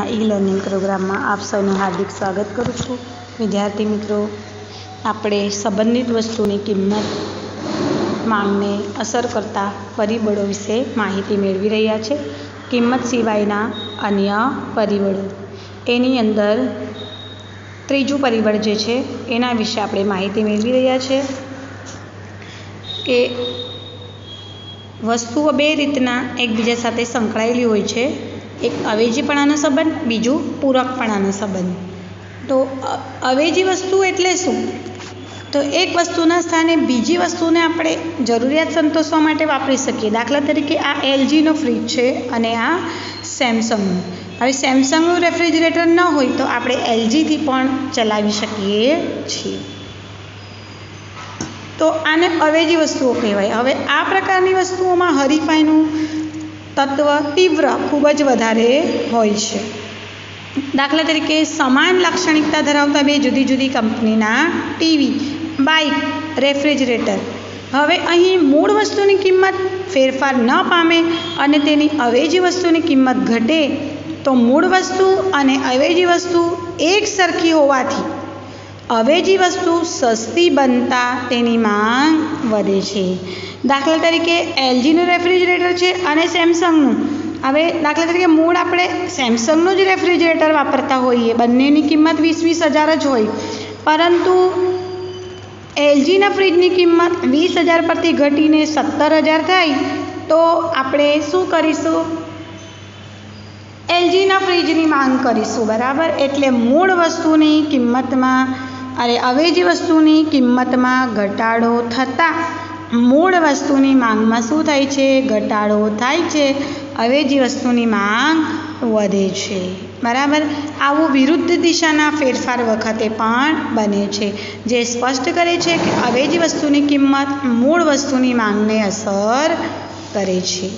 E learning programme में आप सबનું हार्दिक स्वागत करूँ छूँ। विद्यार्थी मित्रों, આપણે સંબંધિત વસ્તુની કિંમત માંગને અસર કરતા પરિબળો વિશે માહિતી મેળવી રહ્યા છે। કિંમત સિવાયના અન્ય પરિબળો, એની અંદર ત્રીજું પરિબળ જે છે એના વિશે આપણે માહિતી મેળવી રહ્યા છે કે વસ્તુઓ બે રીતના એકબીજા સાથે સંકળાયેલી હોય છે। एक अवेजीपणानो संबंध, बीजू पूरकपणानो संबंध। तो अवेजी वस्तु एटले शुं? तो एक वस्तुना स्थाने बीजी वस्तुने आपणे जरूरियात संतोषवा माटे वापरी सकीए। दाखला तरीके आ एलजीनो फ्रीज छे अने आ सेमसंगनुं। हवे सेमसंगनुं रेफ्रिजरेटर न होय तो आपणे एलजीथी पण चलावी शकीए छीए। तो आने अवेजी वस्तुओ कहेवाय। हवे आ प्रकारनी वस्तुओमां हरीफाईनुं तत्व तीव्र खूब ज वधारे होय छे। दाखला तरीके समान लाक्षणिकता धरावता बे जुदी जुदी कंपनीना टीवी, बाइक, रेफ्रिजरेटर, हवे अहीं मूळ वस्तुनी किंमत फेरफार न पामे अने तेनी अवेजी वस्तुनी किंमत घटे तो मूळ वस्तु अने अवेजी वस्तु एक सरखी होवाथी अवेजी वस्तु सस्ती बनता तेनी मांग वधे छे। दाखला तरीके एलजीનું रेफ्रिजरेटर है और सेमसंगનું। हवे दाखला तरीके मूळ आपणे सेमसंगનું ज रेफ्रिजरेटर वापरता होईए, बंनेनी किंमत 20-20 हज़ार ज होय, परंतु एलजीना फ्रीजनी किंमत 20 हज़ार परथी घटीने 70 हज़ार थाय तो आपणे शुं करीशुं? एलजीना फ्रीजनी मांग करीशुं, बराबर। एटले मूळ वस्तुनी किंमतमां अरे अवेजी वस्तुनी किंमतमां घटाडो थता मूळ वस्तुनी मांगमां शुं थाय छे? घटाडो थाय छे, अवेजी वस्तुनी मांग वधे छे, बराबर। आवुं विरुद्ध दिशाना फेरफार वखते पण बने छे, जे स्पष्ट करे छे के अवेजी वस्तुनी किंमत मूळ वस्तुनी मांगने असर करे छे।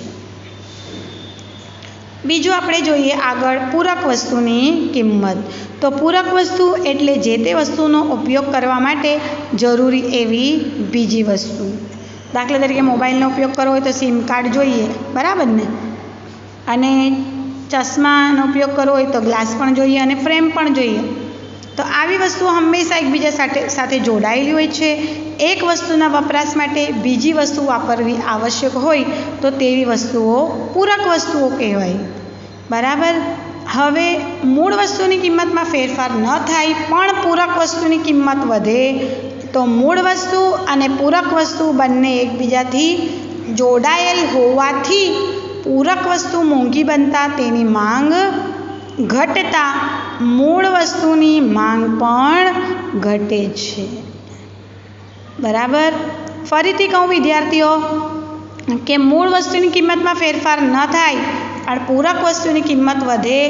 बीजू आपणे जोईए आगळ पूरक वस्तुनी किंमत। तो पूरक वस्तु एटले जे ते वस्तुनो उपयोग करवा माटे जरूरी एवी बीजी वस्तु। दाखला तरीके मोबाइलनो उपयोग करवो होय तो सीम कार्ड जोईए, बराबर ने। अने चश्मानो उपयोग करवो होय तो ग्लास पण जोईए अने फ्रेम पण जोईए। तो आवी वस्तुओ हमेशा एकबीजा साथे जोडायेली होय छे। एक वस्तुना वपराश माटे बीजी वस्तु वापरवी आवश्यक होय तो तेवी वस्तुओ पूरक वस्तुओ कहेवाय, बराबर। हवे मूळ वस्तुनी किंमतमां फेरफार न थाय पण पूरक वस्तुनी किंमत वधे तो मूळ वस्तु अने पूरक वस्तु बंने एकबीजाथी जोडायेल होवाथी पूरक वस्तु मोंघी बनता तेनी मांग घटता मूळ वस्तुनी मांग पण घटे छे, बराबर। फरीथी कहूं विद्यार्थीओ के मूळ वस्तुनी किंमतमां फेरफार न थाय पण पूरक वस्तुनी किंमत वधे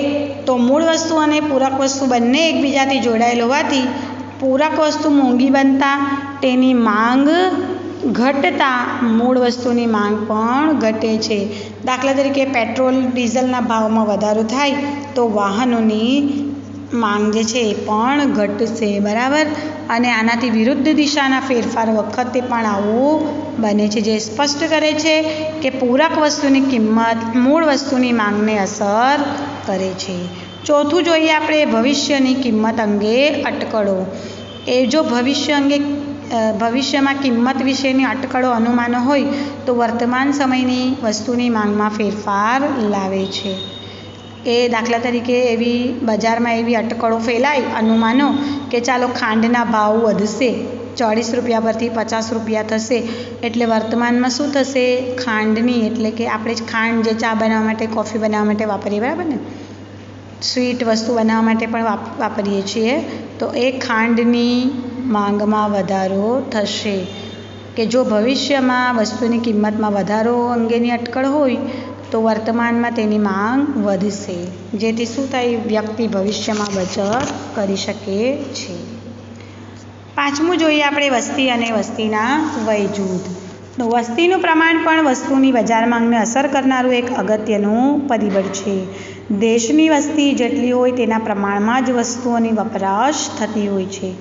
तो मूळ वस्तु अने पूरक वस्तु बंने एकबीजाथी जोडायेल होवाथी पूरक वस्तु मोंघी बनता तेनी मांग घटता मूळ वस्तुनी मांग पण घटे छे। दाखला तरीके पेट्रोल डीजलना भावमां वधारो थाय तो वाहनोनी मांग जे छे पण घटशे, बराबर। अने आनाथी विरुद्ध दिशाना फेरफार वखते पण आवुं बने छे, जे स्पष्ट करे छे के पूरक वस्तुनी किंमत मूळ वस्तुनी मांगने असर करे छे। चौथुं जोईए आपणे भविष्यनी किंमत अंगे अटकळो। ए जो भविष्य अंगे भविष्यमां किंमत विशेनी अटकळो अनुमानो होय तो वर्तमान समयनी वस्तुनी मांगमां फेरफार लावे छे। ए दाखला तरीके एवी बजारमां एवी अटकळो फेलाय अनुमानो के चालो खांडना भाव वधशे, 40 रुपया परथी 50 रुपया थशे एटले वर्तमानमां शुं थशे? खांडनी एटले के आपणे खांड जे चा बनाववा माटे, कॉफी बनाववा माटे वापरीए, बराबर ने। स्वीट वस्तु बनाववा माटे पण वापरीए छीए तो ए खांडनी मांगमां वधारो थशे। के जो भविष्यमां वस्तुनी किंमतमां वधारो अंगेनी अटकळ होय तो वर्तमानमां तेनी मांग वधशे, जेथी शुं थाय? व्यक्ति भविष्यमां बचत करी शके छे। पांचमुं जोईए आपणे वस्ती अने वस्तीना वय जूथ। तो वस्तीनुं प्रमाण पण वस्तुनी बजार मांगने असर करनारुं एक अगत्यनुं परिबळ छे। देशनी वस्ती जेटली होय तेना प्रमाणमां ज वस्तुओनी वपराश थती होय छे।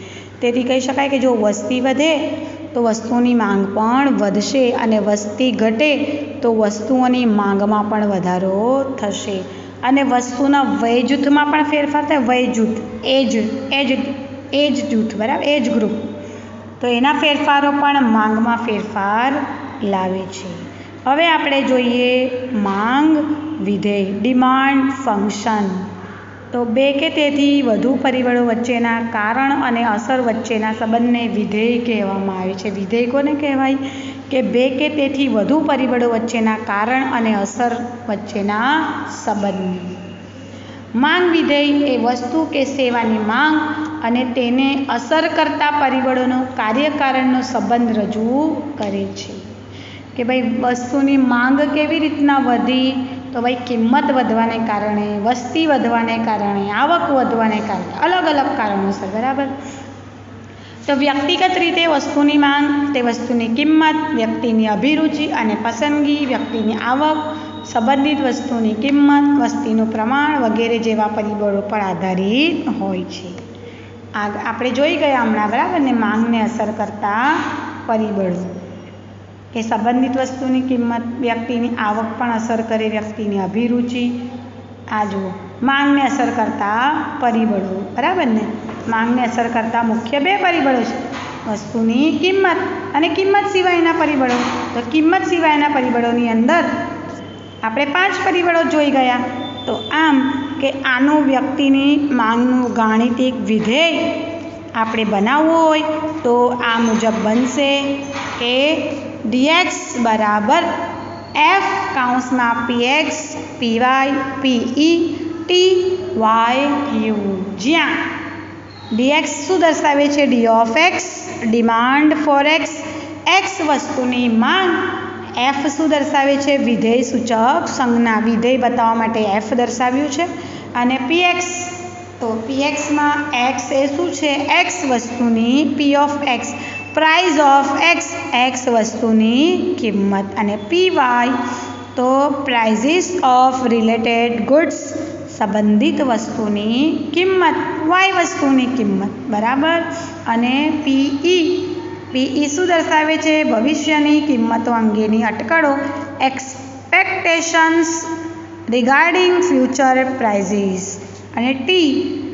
તેથી કહી શકાય કે જો વસ્તી વધે તો વસ્તુઓની માંગ પણ વધશે અને વસ્તી ઘટે તો વસ્તુઓની માંગમાં પણ વધારો થશે। અને વસ્તુના વય જૂથમાં પણ ફેરફાર થાય. વય જૂથ, એજ જૂથ, બરાબર, એજ ગ્રુપ. તો એના ફેરફારો પણ માંગમાં ફેરફાર લાવે છે. હવે આપણે જોઈએ માંગ વિધેય, ડિમાન્ડ ફંક્શન. તો બે કે તેથી વધુ પરિબળો વચ્ચેના કારણ અને અસર વચ્ચેના સંબંધને વિધેય કહેવામાં આવે છે. વિધેય કોને કહેવાય? કે બે કે તેથી વધુ પરિબળો વચ્ચેના કારણ અને અસર વચ્ચેના સંબંધ. માંગ વિધેય એ વસ્તુ કે સેવાની માંગ અને તેને અસર કરતા પરિબળોનો કાર્યકારણનો સંબંધ રજૂ કરે છે. કે ભાઈ વસ્તુની માંગ કેવી રીતના વધી? તો ભાઈ કિંમત વધવાને કારણે, વસ્તી વધવાને કારણે, આવક વધવાને કારણે, અલગ અલગ કારણોસર, બરાબર. તો વ્યક્તિગત રીતે વસ્તુની માંગ, તે વસ્તુની કિંમત, વ્યક્તિની અભિરુચિ અને પસંદગી, વ્યક્તિની આવક, સંબંધિત વસ્તુની કિંમત, વસ્તીનું પ્રમાણ વગેરે જેવા પરિબળો પર આધારિત હોય છે. આપણે જોઈ ગયા હમણાં, બરાબર ને, માંગને અસર કરતા પરિબળો કે સંબંધિત વસ્તુની કિંમત, વ્યક્તિની આવક પણ અસર કરે, વ્યક્તિની અભિરુચિ. આ જુઓ, માંગને અસર કરતા પરિબળો, બરાબર ને. માંગને અસર કરતા મુખ્ય બે પરિબળો છે, વસ્તુની કિંમત અને કિંમત સિવાયના પરિબળો. તો કિંમત સિવાયના પરિબળોની અંદર આપણે 5 પરિબળો જોઈ ગયા. તો આમ કે આનું વ્યક્તિની માંગનું ગાણિતિક વિધેય આપણે બનાવવું હોય તો આ મુજબ બનશે કે dx બરાબર f કૌંસમાં px py pe t y q, જ્યાં dx શું દર્શાવે છે? d of x, demand for x, x વસ્તુની માંગ. f શું દર્શાવે છે? વિધેય સૂચક સંજ્ઞા, વિધેય બતાવવા માટે f દર્શાવ્યું છે. અને px, તો pxમાં x એ શું છે? x વસ્તુની, p of x, price of x, x વસ્તુની કિંમત. અને py તો પ્રાઇઝીસ ઓફ રિલેટેડ ગુડ્સ, સંબંધિત વસ્તુની કિંમત, y વસ્તુની કિંમત, બરાબર. અને pe શું દર્શાવે છે? ભવિષ્યની કિંમતો અંગેની અટકળો, એક્સપેક્ટેશન્સ રિગાર્ડિંગ ફ્યુચર પ્રાઇઝીસ. અને t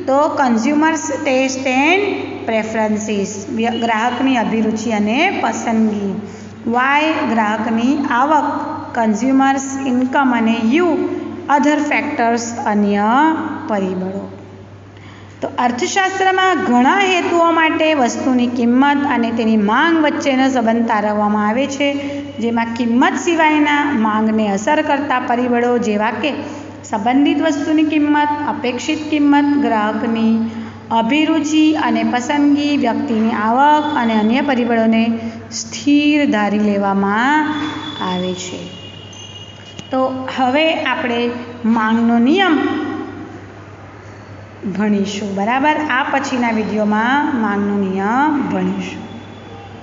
તો કન્ઝ્યુમર્સ ટેસ્ટ એન્ડ પ્રેફરન્સીસ, ગ્રાહકની અભિરુચિ અને પસંદગી. y ગ્રાહકની આવક, કન્ઝ્યુમર્સ ઇન્કમ. અને u અધર ફેક્ટર્સ, અન્ય પરિબળો. તો અર્થશાસ્ત્રમાં ઘણા હેતુઓ માટે વસ્તુની કિંમત અને તેની માંગ વચ્ચેનો સંબંધ તારવવામાં આવે છે, જેમાં કિંમત સિવાયના માંગને અસર કરતા પરિબળો જેવા કે સંબંધિત વસ્તુની કિંમત, અપેક્ષિત કિંમત, ગ્રાહકની અભિરુચિ અને પસંદગી, વ્યક્તિની આવક અને અન્ય પરિબળોને સ્થિર ધારી લેવામાં આવે છે. તો હવે આપણે માંગનો નિયમ ભણીશું, બરાબર. આ પછીના વિડીયોમાં માંગનો નિયમ ભણીશું.